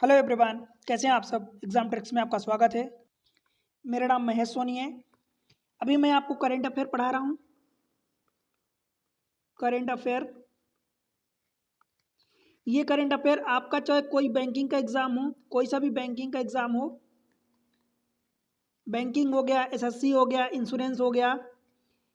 Hello everyone, कैसे हैं आप सब। एग्जाम ट्रिक्स में आपका स्वागत है। मेरा नाम महेश सोनी है। अभी मैं आपको करंट अफेयर पढ़ा रहा हूँ। करंट अफेयर, ये करंट अफेयर आपका चाहे कोई बैंकिंग का एग्जाम हो, कोई सा भी बैंकिंग का एग्जाम हो, बैंकिंग हो गया, एसएससी हो गया, इंश्योरेंस हो गया,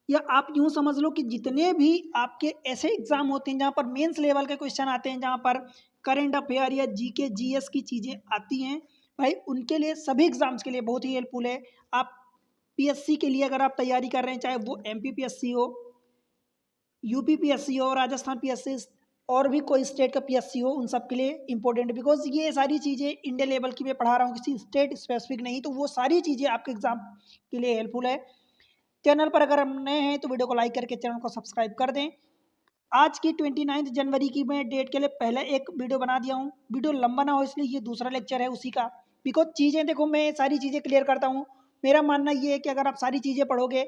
या आप यूँ समझ लो कि जितने भी आपके ऐसे एग्जाम होते हैं जहाँ पर मेंस लेवल के क्वेश्चन आते हैं, जहाँ पर करंट अफेयर या जीके जीएस की चीज़ें आती हैं, भाई उनके लिए सभी एग्जाम्स के लिए बहुत ही हेल्पफुल है। आप पीएससी के लिए अगर आप तैयारी कर रहे हैं, चाहे वो एमपी पीएससी हो, यूपी पीएससी हो, राजस्थान पीएससी और भी कोई स्टेट का पीएससी हो, उन सब के लिए इंपॉर्टेंट, बिकॉज ये सारी चीज़ें इंडिया लेवल की मैं पढ़ा रहा हूँ, किसी स्टेट स्पेसिफिक नहीं, तो वो सारी चीज़ें आपके एग्जाम के लिए हेल्पफुल है। चैनल पर अगर हम नए हैं तो वीडियो को लाइक करके चैनल को सब्सक्राइब कर दें। आज की 29 जनवरी की मैं डेट के लिए पहले एक वीडियो बना दिया हूँ। वीडियो लंबा ना हो इसलिए ये दूसरा लेक्चर है उसी का, बिकॉज चीज़ें देखो मैं सारी चीज़ें क्लियर करता हूँ। मेरा मानना ये है कि अगर आप सारी चीज़ें पढ़ोगे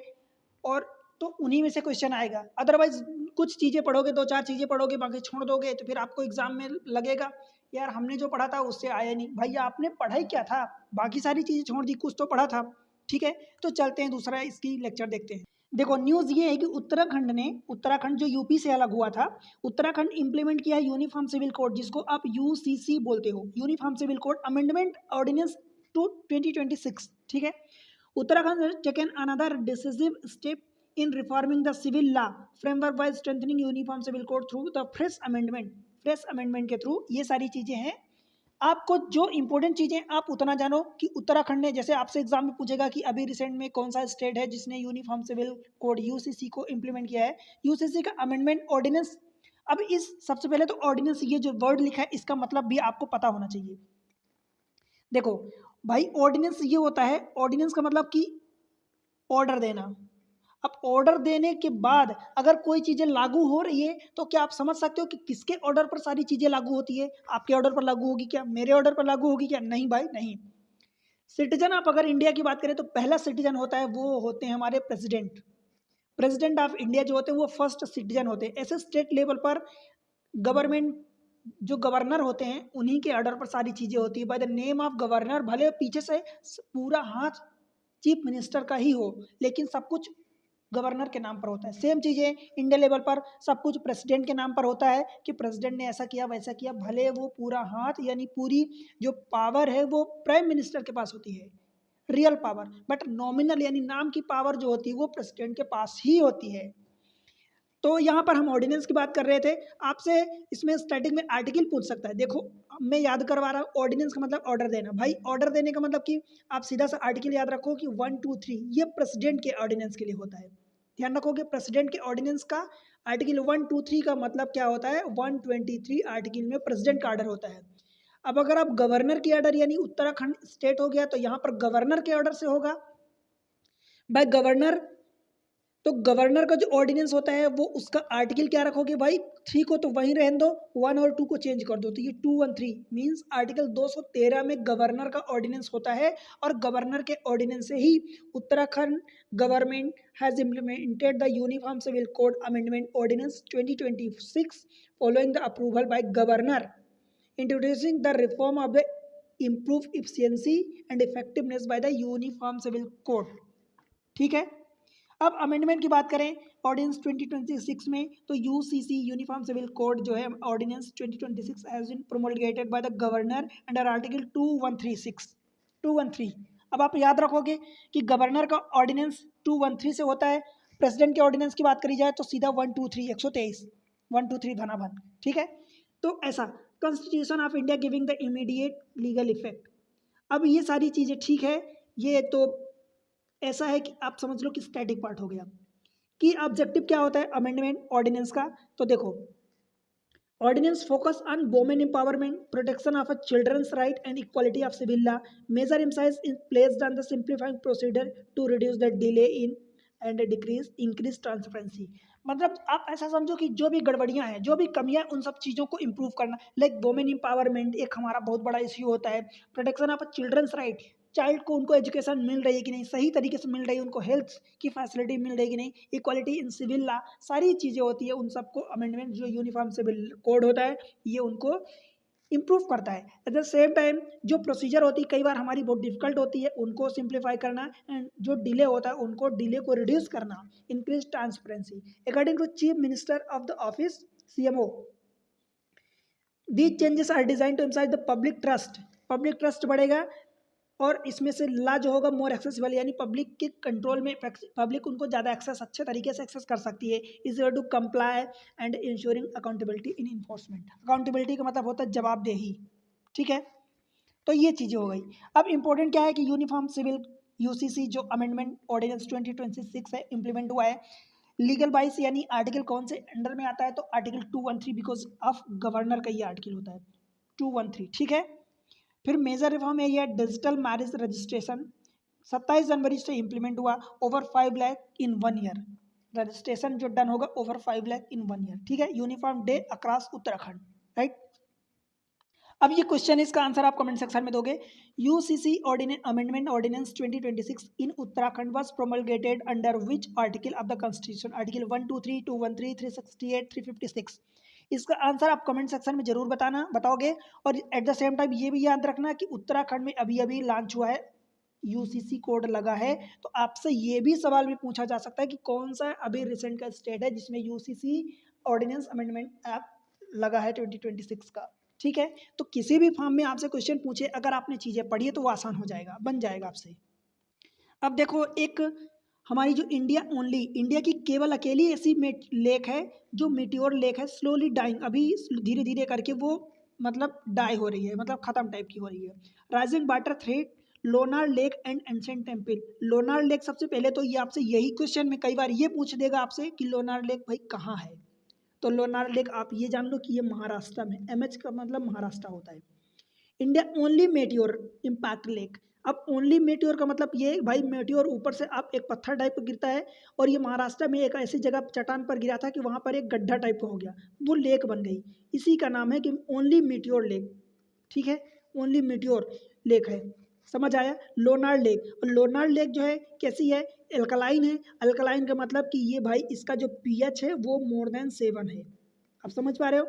और तो उन्हीं में से क्वेश्चन आएगा, अदरवाइज कुछ चीज़ें पढ़ोगे, दो चार चीज़ें पढ़ोगे, बाकी छोड़ दोगे, तो फिर आपको एग्जाम में लगेगा यार हमने जो पढ़ा था उससे आया नहीं। भैया आपने पढ़ा ही क्या था, बाकी सारी चीज़ें छोड़ दी, कुछ तो पढ़ा था। ठीक है, तो चलते हैं दूसरा इसकी लेक्चर देखते हैं। देखो न्यूज़ ये है कि उत्तराखंड जो यूपी से अलग हुआ था, उत्तराखंड इंप्लीमेंट किया है यूनिफॉर्म सिविल कोड, जिसको आप यूसीसी बोलते हो, uniform civil code amendment ordinance two 2026। ठीक है, Uttarakhand has taken another decisive step in reforming the civil law framework by strengthening uniform civil code through the fresh amendment. Fresh amendment के through ये सारी चीज़ें हैं। आपको जो इंपॉर्टेंट चीज़ें आप उतना जानो कि उत्तराखंड ने, जैसे आपसे एग्जाम में पूछेगा कि अभी रिसेंट में कौन सा स्टेट है जिसने यूनिफॉर्म सिविल कोड यूसीसी को इम्प्लीमेंट किया है, यूसीसी का अमेंडमेंट ऑर्डिनेंस। अब इस सबसे पहले तो ऑर्डिनेंस, ये जो वर्ड लिखा है इसका मतलब भी आपको पता होना चाहिए। देखो भाई, ऑर्डिनेंस ये होता है, ऑर्डिनेंस का मतलब कि ऑर्डर देना। अब ऑर्डर देने के बाद अगर कोई चीज़ें लागू हो रही है तो क्या आप समझ सकते हो कि किसके ऑर्डर पर सारी चीज़ें लागू होती है। आपके ऑर्डर पर लागू होगी क्या, मेरे ऑर्डर पर लागू होगी क्या? नहीं भाई नहीं। सिटीजन, आप अगर इंडिया की बात करें तो पहला सिटीजन होता है, वो होते हैं हमारे प्रेसिडेंट। प्रेसिडेंट ऑफ इंडिया जो होते हैं वो फर्स्ट सिटीजन होते हैं। ऐसे स्टेट लेवल पर गवर्नमेंट जो गवर्नर होते हैं उन्हीं के ऑर्डर पर सारी चीज़ें होती है, by the name of governor. भले पीछे से पूरा हाथ चीफ मिनिस्टर का ही हो, लेकिन सब कुछ गवर्नर के नाम पर होता है। सेम चीज़ें इंडिया लेवल पर सब कुछ प्रेसिडेंट के नाम पर होता है कि प्रेसिडेंट ने ऐसा किया वैसा किया, भले वो पूरा हाथ यानी पूरी जो पावर है वो प्राइम मिनिस्टर के पास होती है, रियल पावर, बट नॉमिनल यानी नाम की पावर जो होती है वो प्रेसिडेंट के पास ही होती है। तो यहाँ पर हम ऑर्डिनेंस की बात कर रहे थे। आपसे इसमें स्टार्टिंग में आर्टिकल पूछ सकता है। देखो मैं याद करवा रहा हूँ, ऑर्डिनेंस का मतलब ऑर्डर देना। भाई ऑर्डर देने का मतलब कि आप सीधा सा आर्टिकल याद रखो कि 1 2 3 ये प्रेसिडेंट के ऑर्डिनेंस के लिए होता है। ध्यान रखोगे प्रेसिडेंट के ऑर्डिनेंस का आर्टिकल 1 2 3 का मतलब क्या होता है, 123 आर्टिकल में प्रेसिडेंट का ऑर्डर होता है। अब अगर आप गवर्नर की ऑर्डर यानी उत्तराखंड स्टेट हो गया तो यहाँ पर गवर्नर के ऑर्डर से होगा। भाई गवर्नर, तो गवर्नर का जो ऑर्डिनेंस होता है वो उसका आर्टिकल क्या रखोगे भाई, 3 को तो वहीं रहने दो, 1 और 2 को चेंज कर दो, तो ये 213 मीन्स आर्टिकल 213 में गवर्नर का ऑर्डिनेंस होता है। और गवर्नर के ऑर्डिनेंस से ही Uttarakhand government has implemented the uniform civil code amendment ordinance 2026 following the approval by governor, introducing the reform of the improve efficiency and effectiveness by the uniform civil code. ठीक है, अब amendment की बात करें ordinance 2026 में, तो यूसीसी यूनिफॉर्म सिविल कोड जो है ordinance 2026 has been promulgated by the governor under article 213। अब आप याद रखोगे कि गवर्नर का ऑर्डिनेंस 213 से होता है। प्रेसिडेंट के ऑर्डिनेंस की बात करी जाए तो सीधा 123 123 123 धनाभन। ठीक है, तो ऐसा constitution of India giving the immediate legal effect. अब ये सारी चीज़ें ठीक है, ये तो ऐसा है कि आप समझ लो कि स्टैटिक पार्ट हो गया कि ऑब्जेक्टिव क्या होता है अमेंडमेंट ऑर्डिनेंस का। तो देखो ordinance focus on women empowerment, protection of a childrens right and equality of civil law, major emphasise in placed on the simplifying procedure to reduce the delay in and decrease increase transparency. मतलब आप ऐसा समझो कि जो भी गड़बड़ियां हैं, जो भी कमियां हैं, उन सब चीज़ों को इंप्रूव करना। लाइक वोमेन एम्पावरमेंट एक हमारा बहुत बड़ा इश्यू होता है। Protection of childrens right, child को उनको एजुकेशन मिल रही है कि नहीं, सही तरीके से मिल रही है, उनको हेल्थ की फैसिलिटी मिल रही है कि नहीं, इक्वालिटी इन सिविल लॉ, सारी चीज़ें होती है, उन सबको अमेंडमेंट जो यूनिफॉर्म सिविल कोड होता है ये उनको इम्प्रूव करता है। एट द सेम टाइम जो प्रोसीजर होती है कई बार हमारी बहुत डिफिकल्ट होती है, उनको सिंप्लीफाई करना, एंड जो डिले होता है उनको डिले को रिड्यूस करना, increase transparency. According to chief minister of the office CMO, these changes are design to emphasise the public trust. Public trust बढ़ेगा और इसमें से ला जो होगा मोर एक्सेसिबल, यानी पब्लिक के कंट्रोल में, पब्लिक उनको ज़्यादा एक्सेस अच्छे तरीके से एक्सेस कर सकती है। Is to comply and ensuring accountability in enforcement. Accountability का मतलब होता है जवाबदेही, ठीक है। तो ये चीज़ें हो गई। अब इंपॉर्टेंट क्या है कि यूनिफॉर्म सिविल UCC जो अमेंडमेंट ऑर्डिनेंस 2026 है, इम्प्लीमेंट हुआ है। लीगल वाइज यानी आर्टिकल कौन से अंडर में आता है, तो आर्टिकल 213 बिकॉज ऑफ गवर्नर का ये आर्टिकल होता है 213, ठीक है। फिर मेजर रिफॉर्म है ये डिजिटल मैरिज रजिस्ट्रेशन, 27 जनवरी से इंप्लीमेंट हुआ। ओवर 5 लाख इन 1 ईयर रजिस्ट्रेशन जो डन होगा, ओवर 5 लाख इन 1 ईयर, ठीक है। Uniform day across Uttarakhand, right. अब ये क्वेश्चन, इसका आंसर आप कमेंट सेक्शन में दोगे। UCC amendment ordinance 2026 in Uttarakhand was promulgated under which article of the constitution, article 123, 213, 368, 356। इसका आंसर आप कमेंट सेक्शन में जरूर बताओगे। और एट द सेम टाइम ये भी याद रखना कि उत्तराखंड में अभी अभी लॉन्च हुआ है, UCC कोड लगा है, तो आपसे ये भी सवाल में पूछा जा सकता है कि कौन सा अभी रिसेंट का स्टेट है जिसमें UCC ऑर्डिनेंस अमेंडमेंट ऐप लगा है 2026 का, ठीक है। तो किसी भी फॉर्म में आपसे क्वेश्चन पूछे, अगर आपने चीज़ें पढ़ी है तो वो आसान हो जाएगा, बन जाएगा आपसे। अब देखो, एक हमारी जो इंडिया की केवल अकेली ऐसी लेक है जो मीटियोर लेक है, स्लोली डाइंग, अभी धीरे धीरे करके वो मतलब डाई हो रही है, मतलब खत्म टाइप की हो रही है। Rising water threat, Lonar lake and ancient temple. Lonar lake सबसे पहले तो ये आपसे यही क्वेश्चन में कई बार ये पूछ देगा आपसे कि लोनार लेक भाई कहाँ है। तो लोनार लेक आप ये जान लो कि ये महाराष्ट्र में, MH का मतलब महाराष्ट्र होता है। India only meteor impact lake. अब ओनली मेट्योर का मतलब ये भाई, मेट्योर ऊपर से आप एक पत्थर टाइप का गिरता है, और ये महाराष्ट्र में एक ऐसी जगह चट्टान पर गिरा था कि वहाँ पर एक गड्ढा टाइप का हो गया, वो लेक बन गई। इसी का नाम है कि ओनली मेट्योर लेक, ठीक है। ओनली मेट्योर लेक है, समझ आया। लोनार लेक, और लोनार लेक जो है कैसी है, एल्कलाइन है। अल्कलाइन का मतलब कि ये भाई इसका जो pH है वो मोर देन 7 है। आप समझ पा रहे हो।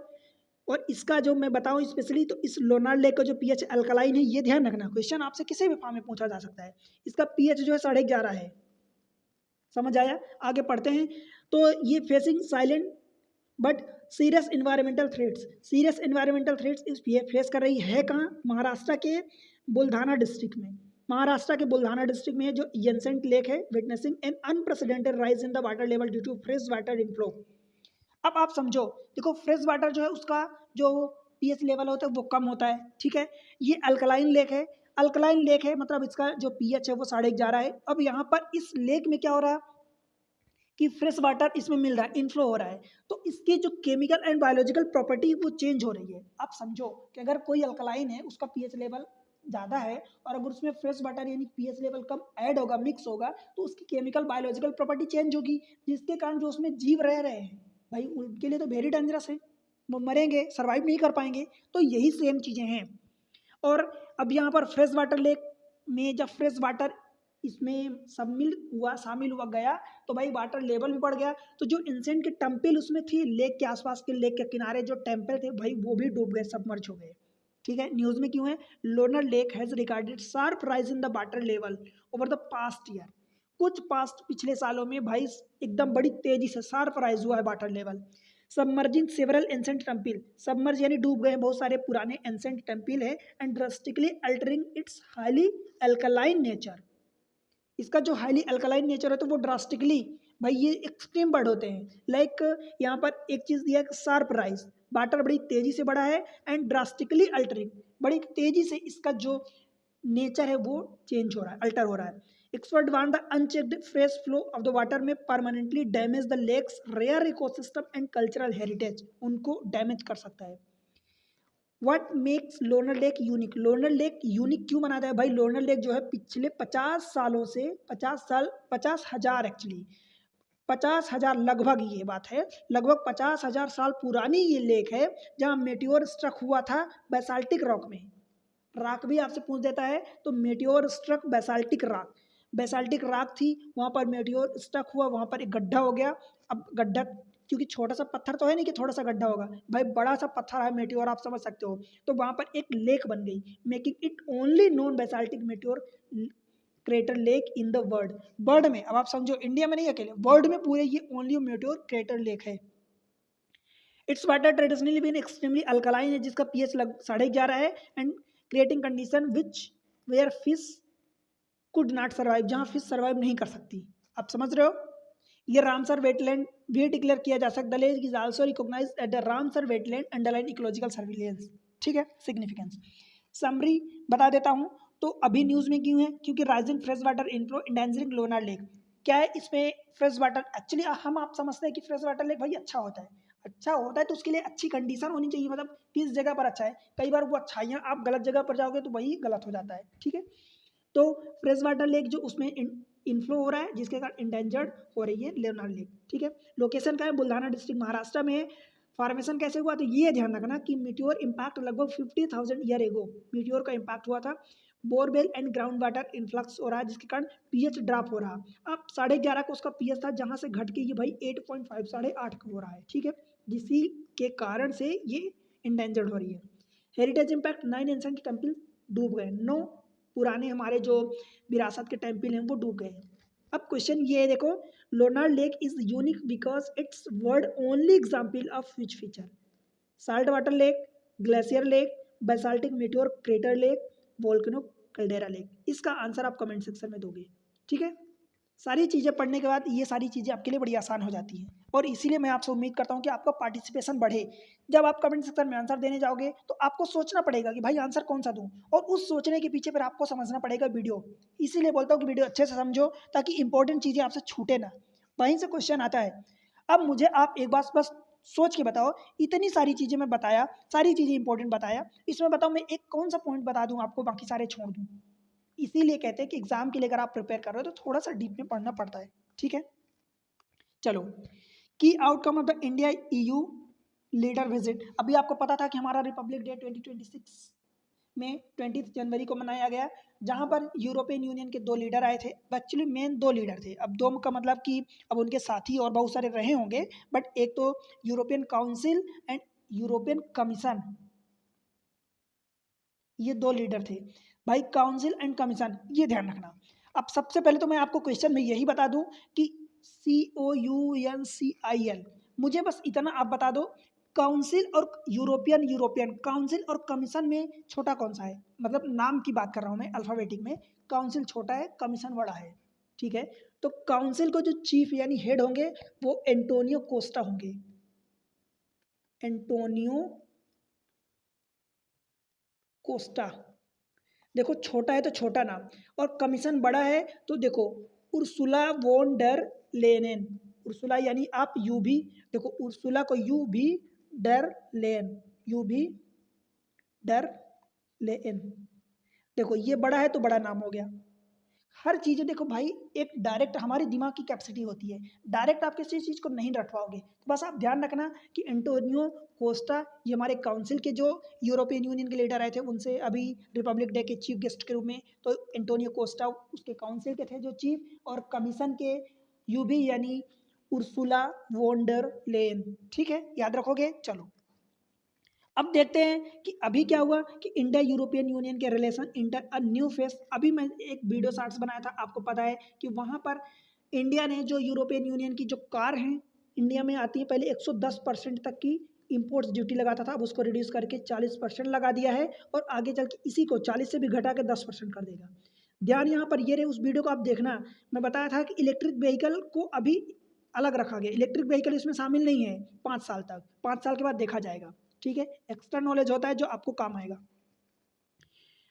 और इसका जो मैं बताऊं स्पेशली, तो इस लोनार लेक का जो pH अल्कलाइन है, ये ध्यान रखना, क्वेश्चन आपसे किसी भी फॉर्म में पूछा जा सकता है। इसका pH जो है 11.5 है, समझ आया। आगे पढ़ते हैं। तो ये facing silent but serious environmental threats, serious environmental threats इस फेस कर रही है कहाँ, महाराष्ट्र के बुल्धाना डिस्ट्रिक्ट में। महाराष्ट्र के बुल्धाना डिस्ट्रिक्ट में है जो येंसेंट लेक है, witnessing an unprecedented rise in the water level due to fresh water inflow. अब आप समझो, देखो फ्रेश वाटर जो है उसका जो pH लेवल होता है वो कम होता है, ठीक है। ये अल्कलाइन लेक है, अल्कलाइन लेक है मतलब इसका जो pH है वो 11.5 है। अब यहाँ पर इस लेक में क्या हो रहा है कि फ्रेश वाटर इसमें मिल रहा है, इनफ्लो हो रहा है, तो इसकी जो केमिकल एंड बायोलॉजिकल प्रॉपर्टी वो चेंज हो रही है। आप समझो कि अगर कोई अल्कलाइन है, उसका pH लेवल ज़्यादा है, और अगर उसमें फ्रेश वाटर यानी pH लेवल कम ऐड होगा, मिक्स होगा, तो उसकी केमिकल बायोलॉजिकल प्रॉपर्टी चेंज होगी, जिसके कारण जो उसमें जीव रह रहे हैं भाई उनके लिए तो वेरी डेंजरस है, वो मरेंगे, सर्वाइव नहीं कर पाएंगे। तो यही सेम चीज़ें हैं। और अब यहाँ पर फ्रेश वाटर लेक में जब फ्रेश वाटर इसमें शामिल हुआ गया, तो भाई वाटर लेवल भी बढ़ गया। तो जो एंशिएंट के टेम्पल उसमें थी लेक के आसपास के, लेक के किनारे जो टेम्पल थे भाई वो भी डूब गए, सबमर्ज हो गए, ठीक है। न्यूज़ में क्यों है, Lonar lake has recorded sharp rise in the water level over the past year. कुछ पास्ट पिछले सालों में भाई एकदम बड़ी तेजी से शार्प राइज हुआ है water level. Submerging several ancient temple, submerge यानी डूब गए बहुत सारे पुराने एंसेंट टेम्पल है, and drastically altering it's highly alkaline nature. इसका जो हाईली अल्कलाइन नेचर है तो वो ड्रास्टिकली, भाई ये एक्सट्रीम वर्ड होते हैं, लाइक यहाँ पर एक चीज़ दिया है शार्प राइज, वाटर बड़ी तेजी से बढ़ा है, एंड ड्रास्टिकली अल्टरिंग, बड़ी तेजी से इसका जो नेचर है वो चेंज हो रहा है, अल्टर हो रहा है। Expert want the unchecked fresh flow of the water में permanently damage the lake's rare ecosystem and cultural heritage, उनको डैमेज कर सकता है। What makes Lonar lake unique, Lonar lake unique क्यों बनाता है भाई, लोनर लेक जो है पिछले 50 सालों से, 50,000 एक्चुअली, 50,000 लगभग ये बात है, लगभग 50,000 साल पुरानी ये लेक है, जहाँ मेटियोर स्ट्रक हुआ था बेसाल्टिक रॉक में। रॉक भी आपसे पूछ देता है, तो meteor struck basaltic rock, basaltic rock थी, वहाँ पर मेटियोर स्ट्रक हुआ, वहाँ पर एक गड्ढा हो गया। अब गड्ढा क्योंकि छोटा सा पत्थर तो है नहीं कि थोड़ा सा गड्ढा होगा भाई, बड़ा सा पत्थर है मेट्योर, आप समझ सकते हो। तो वहाँ पर एक लेक बन गई, making it only non basaltic meteor crater lake in the world में। अब आप समझो इंडिया में नहीं अकेले, वर्ल्ड में पूरे ये ओनली मेट्योर क्रेटर लेक है। Its water traditionally been extremely alkaline है, जिसका पीएच लग 11.5 है, and creating condition which where fish could not survive, जहाँ फिश सर्वाइव नहीं कर सकती। आप समझ रहे हो, ये रामसर वेटलैंड भी डिक्लेयर किया जा सकता है। Lake is also recognised at the Ramsar wetland underline ecological surveillance. ठीक है, सिग्निफिकेंस समरी बता देता हूँ। तो अभी न्यूज़ में क्यों है, क्योंकि rising fresh water inflow endangering Lonar lake. क्या है इसमें, फ्रेश वाटर एक्चुअली हम आप समझते हैं कि फ्रेश वाटर लेक भाई अच्छा होता है, अच्छा होता है तो उसके लिए अच्छी कंडीशन होनी चाहिए, मतलब किस जगह पर अच्छा है। कई बार वो अच्छाइयाँ आप गलत जगह पर जाओगे तो वही गलत हो जाता है। ठीक है, तो फ्रेश वाटर लेक जो उसमें इनफ्लो हो रहा है, जिसके कारण इंडेंजर्ड हो रही है लोनार लेक। ठीक है, लोकेशन का है बुल्ढाना डिस्ट्रिक्ट महाराष्ट्र में है। फॉर्मेशन कैसे हुआ, तो ये ध्यान रखना कि मीटियोर इम्पैक्ट लगभग 50,000 ईयर एगो मीटियोर का इम्पैक्ट हुआ था। Borewell and ground water influx हो रहा है, जिसके कारण पीएच ड्रॉप हो रहा। अब 11.5 का उसका पीएच था, जहाँ से घट के ये भाई 8.5 8.5 का हो रहा है। ठीक है, जिसी के कारण से ये इंडेंजर्ड हो रही है। हेरिटेज इम्पैक्ट 9 एंशिएंट टेम्पल डूब गए, 9 पुराने हमारे जो विरासत के टेम्पल हैं वो डूब गए। अब क्वेश्चन ये है, देखो Lonar lake is unique because it's world only example of which feature, salt water lake, glacier lake, basaltic meteor crater lake, volcano caldera lake. इसका आंसर आप कमेंट सेक्शन में दोगे। ठीक है, सारी चीज़ें पढ़ने के बाद ये सारी चीज़ें आपके लिए बड़ी आसान हो जाती हैं, और इसीलिए मैं आपसे उम्मीद करता हूँ कि आपका पार्टिसिपेशन बढ़े। जब आप कमेंट सेक्शन में आंसर देने जाओगे तो आपको सोचना पड़ेगा कि भाई आंसर कौन सा दूँ, और उस सोचने के पीछे फिर आपको समझना पड़ेगा वीडियो। इसीलिए बोलता हूँ कि वीडियो अच्छे से समझो, ताकि इंपॉर्टेंट चीज़ें आपसे छूटे ना, वहीं से क्वेश्चन आता है। अब मुझे आप एक बार बस सोच के बताओ, इतनी सारी चीज़ें मैं बताया, सारी चीज़ें इंपॉर्टेंट बताया, इसमें बताओ मैं एक कौन सा पॉइंट बता दूँ आपको, बाकी सारे छोड़ दूँ। इसीलिए कहते हैं कि एग्जाम के लिए अगर आप प्रिपेयर कर रहे हो तो थोड़ा सा डीप में पढ़ना पड़ता है। ठीक है, चलो, की outcome of the India EU leader visit. अभी आपको पता था कि हमारा रिपब्लिक डे 2026 में 20 जनवरी को मनाया गया, जहां पर यूरोपियन यूनियन के 2 लीडर आए थे। एक्चुअली मेन 2 लीडर थे, अब 2 का मतलब कि अब उनके साथी और बहुत सारे रहे होंगे, बट एक तो European council and European commission, ये 2 लीडर थे भाई, काउंसिल एंड कमीशन, ये ध्यान रखना। अब सबसे पहले तो मैं आपको क्वेश्चन में यही बता दूं कि COUNCIL, मुझे बस इतना आप बता दो, काउंसिल और यूरोपियन यूरोपियन काउंसिल और कमीशन में छोटा कौन सा है, मतलब नाम की बात कर रहा हूं मैं, अल्फाबेटिक में काउंसिल छोटा है, कमीशन बड़ा है। ठीक है, तो काउंसिल को जो चीफ यानी हेड होंगे वो एंटोनियो कोस्टा होंगे, एंटोनियो कोस्टा। देखो छोटा है तो छोटा नाम, और कमीशन बड़ा है तो देखो उर्सुला वोन डर लेनेन। उर्सुला यानी आप यू भी, देखो उर्सुला को यू भी डर लेन, यू भी डर लेन। देखो ये बड़ा है तो बड़ा नाम हो गया। हर चीज़ें देखो भाई, एक डायरेक्ट हमारे दिमाग की कैपेसिटी होती है, डायरेक्ट आप किसी चीज़ को नहीं रट पाओगे। तो बस आप ध्यान रखना कि एंटोनियो कोस्टा ये हमारे काउंसिल के जो यूरोपियन यूनियन के लीडर आए थे उनसे अभी रिपब्लिक डे के चीफ गेस्ट के रूप में, तो एंटोनियो कोस्टा उसके काउंसिल के थे जो चीफ, और कमीशन के यूबी यानी उर्सुला वोंडर लेन। ठीक है, याद रखोगे। चलो अब देखते हैं कि अभी क्या हुआ कि इंडिया यूरोपियन यूनियन के relation inter a new face. अभी मैं एक वीडियो शॉर्ट्स बनाया था, आपको पता है कि वहाँ पर इंडिया ने जो यूरोपियन यूनियन की जो कार हैं इंडिया में आती है, पहले 110% तक की इम्पोर्ट्स ड्यूटी लगाता था, अब उसको रिड्यूस करके 40% लगा दिया है, और आगे चल के इसी को 40 से भी घटा के 10% कर देगा। ध्यान यहाँ पर ये रहे, उस वीडियो को आप देखना। मैं बताया था कि इलेक्ट्रिक व्हीकल को अभी अलग रखा गया, इलेक्ट्रिक व्हीकल इसमें शामिल नहीं है 5 साल तक, 5 साल के बाद देखा जाएगा। ठीक है, एक्स्ट्रा नॉलेज होता है जो आपको काम आएगा।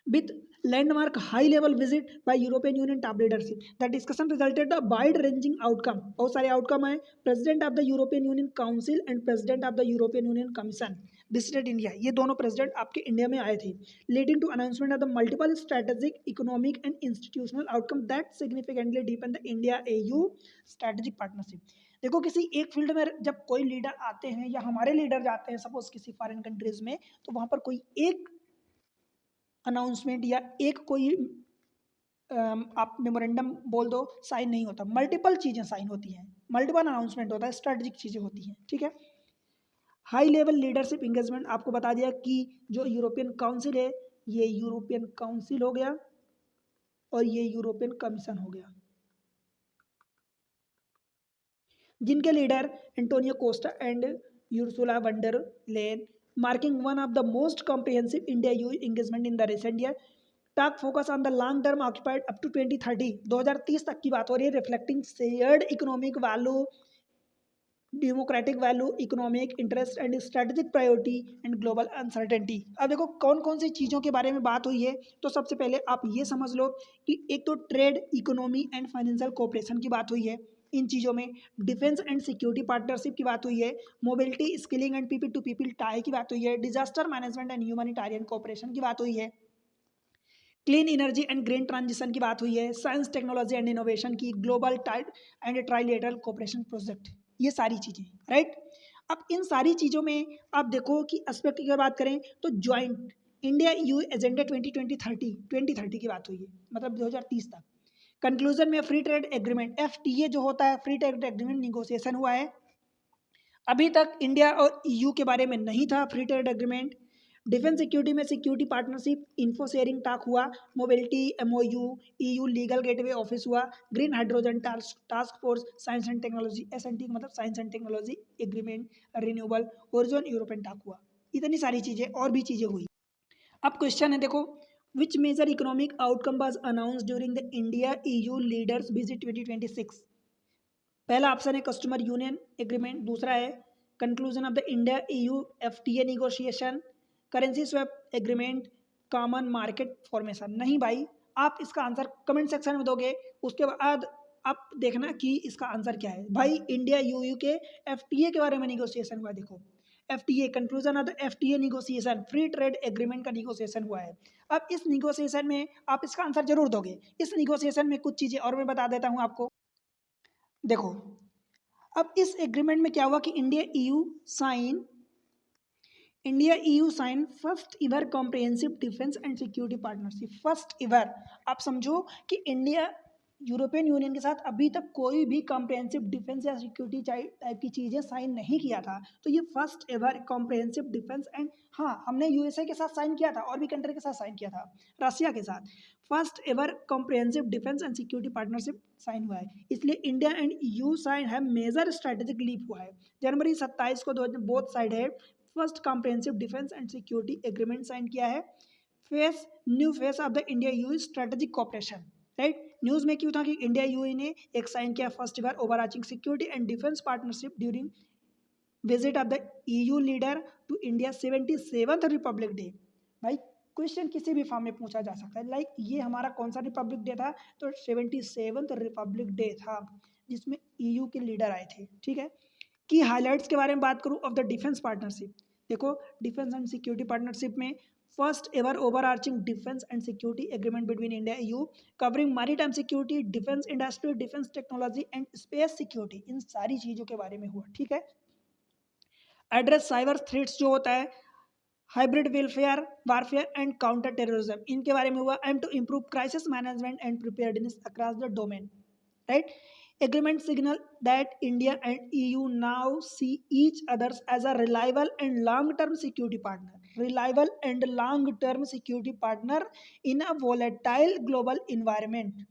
With landmark high level visit by European Union top leadership, the discussion resulted the wide ranging outcome. बहुत सारे आउटकम आए। President of the European Union council and president of the European Union commission visited India, ये दोनों president आपके India में आए थे, leading to announcement of the multiple strategic economic and institutional outcome that significantly deepen the India AU strategic partnership. देखो किसी एक field में जब कोई लीडर आते हैं या हमारे लीडर जाते हैं सपोज किसी फॉरेन कंट्रीज में, तो वहाँ पर कोई एक अनाउंसमेंट या एक कोई आप मेमोरेंडम बोल दो, साइन नहीं होता, मल्टीपल चीज़ें साइन होती हैं, मल्टीपल अनाउंसमेंट होता है, स्ट्रेटेजिक चीज़ें होती हैं, ठीक है। हाई लेवल लीडरशिप इंगेजमेंट आपको बता दिया कि जो यूरोपियन काउंसिल है, ये यूरोपियन काउंसिल हो गया और ये यूरोपियन कमीशन हो गया, जिनके leader Antonio Costa and Ursula von der Leyen, marking one of the most comprehensive India EU engagement in the recent year. Talk focus on the long term occupied up to 2030, 2030 तक की बात हो रही है, reflecting shared economic value, democratic value, economic interest and strategic priority and global uncertainty. अब देखो कौन कौन सी चीज़ों के बारे में बात हुई है, तो सबसे पहले आप ये समझ लो कि एक तो trade, economy and financial cooperation की बात हुई है, इन चीज़ों में डिफेंस एंड सिक्योरिटी पार्टनरशिप की बात हुई है, mobility, skilling and people to people tie की बात हुई है, disaster management and humanitarian cooperation की बात हुई है, clean energy and green transition की बात हुई है, साइंस टेक्नोलॉजी एंड इनोवेशन की, global tide and trilateral cooperation project, ये सारी चीज़ें, राइट। अब इन सारी चीज़ों में आप देखो कि एस्पेक्ट की अगर बात करें तो ज्वाइंट इंडिया यू एजेंडा 2030 की बात हुई है, मतलब 2030 तक। कंक्लूजन में फ्री ट्रेड एग्रीमेंट FTA जो होता है, फ्री ट्रेड एग्रीमेंट निगोसिएशन हुआ है, अभी तक इंडिया और EU के बारे में नहीं था free trade agreement. Defence security में security partnership, info sharing talk हुआ, mobility MOU, EU legal gateway office हुआ, green hydrogen task force, science and technology SNT मतलब science and technology agreement, renewable horizon European talk हुआ, इतनी सारी चीज़ें और भी चीज़ें हुई। अब क्वेश्चन है देखो, which major economic outcome was announce during the India EU leaders visit 2026। पहला ऑप्शन है कस्टमर यूनियन एग्रीमेंट, दूसरा है conclusion of the India EU FTA negotiation, currency swap agreement, common market formation. नहीं भाई, आप इसका आंसर कमेंट सेक्शन में दोगे, उसके बाद आप देखना कि इसका आंसर क्या है। भाई इंडिया EU के FTA के बारे में निगोशिएशन हुआ, देखो FTA conclusion of the FTA negotiation, free trade agreement का निगोशिएशन हुआ है। अब इस निगोशिएशन में आप इसका आंसर जरूर दोगे। इस निगोशिएशन में कुछ चीज़ें और मैं बता देता हूँ आपको, देखो अब इस एग्रीमेंट में क्या हुआ कि India EU sign first ever comprehensive defence and security partnership, first ever. आप समझो कि इंडिया यूरोपियन यूनियन के साथ अभी तक कोई भी कॉम्प्रिहेंसिव डिफेंस या सिक्योरिटी टाइप की चीज़ें साइन नहीं किया था, तो ये first ever comprehensive defence and, हाँ हमने USA के साथ साइन किया था और भी कंट्री के साथ साइन किया था, रशिया के साथ, first ever comprehensive defence and security partnership sign हुआ है, इसलिए इंडिया एंड EU साइन है मेजर स्ट्रेटेजिक लीप हुआ है। जनवरी 27 को बोथ साइड है first comprehensive defence and security agreement sign किया है, new face of the India EU strategic cooperation, right. News में क्यों था कि इंडिया EU ने एक साइन किया first ever overarching security and defence partnership during visit of the EU leader to India 77th republic day. भाई question किसी भी फॉर्म में पूछा जा सकता है, लाइक ये हमारा कौन सा रिपब्लिक डे था, तो 77th रिपब्लिक डे था जिसमें EU के लीडर आए थे, ठीक है। की हाईलाइट्स के बारे में बात करूं ऑफ द डिफेंस पार्टनरशिप, देखो डिफेंस एंड सिक्योरिटी पार्टनरशिप में first ever overarching defence and security agreement between India EU covering maritime security, defence industry, defence technology and space security, इन सारी चीज़ों के बारे में हुआ, ठीक है। एड्रेस साइबर थ्रेट्स जो होता है, hybrid warfare and counter terrorism, इनके बारे में हुआ, aim to improve crisis management and preparedness across the domain, right. Agreement signal that India and EU now see each others as a reliable and long-term security partner. Reliable and long-term security partner in a volatile global environment.